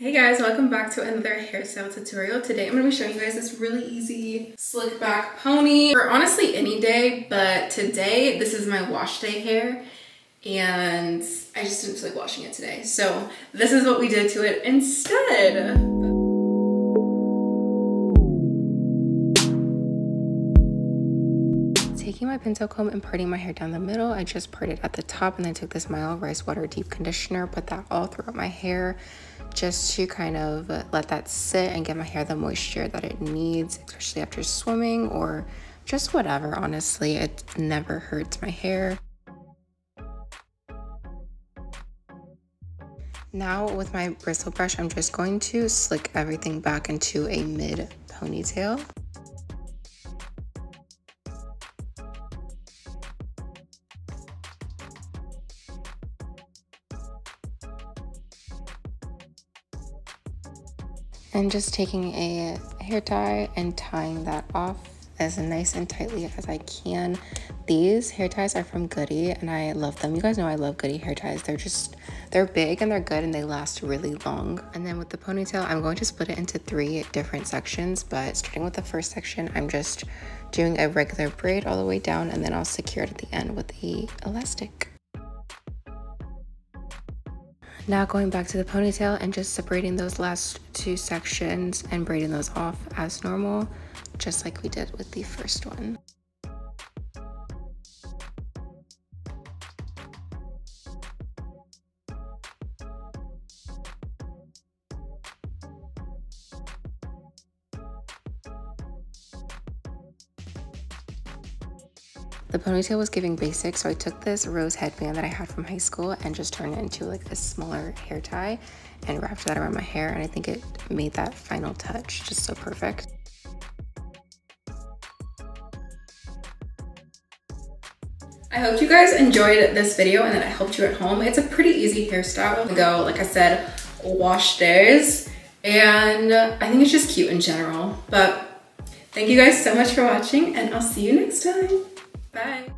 Hey guys, welcome back to another hairstyle tutorial. Today I'm going to be showing you guys this really easy slick back pony for honestly any day, but today this is my wash day hair and I just didn't feel like washing it today. So this is what we did to it instead. Taking my Pintail comb and parting my hair down the middle, I just parted at the top and then took this MIELLE Rice Water Deep Conditioner, put that all throughout my hair just to kind of let that sit and give my hair the moisture that it needs, especially after swimming or just whatever. Honestly, it never hurts my hair. Now with my bristle brush, I'm just going to slick everything back into a mid ponytail. And just taking a hair tie and tying that off as nice and tightly as I can. These hair ties are from Goody and I love them. You guys know I love Goody hair ties. They're big and they're good and they last really long. And then with the ponytail, I'm going to split it into 3 different sections, but starting with the first section, I'm just doing a regular braid all the way down and then I'll secure it at the end with the elastic. Now going back to the ponytail and just separating those last 2 sections and braiding those off as normal, just like we did with the first one. The ponytail was giving basic, so I took this rose headband that I had from high school and just turned it into like a smaller hair tie and wrapped that around my hair, and I think it made that final touch just so perfect. I hope you guys enjoyed this video and that it helped you at home. It's a pretty easy hairstyle to go, like I said, wash days, and I think it's just cute in general. But thank you guys so much for watching and I'll see you next time. Bye.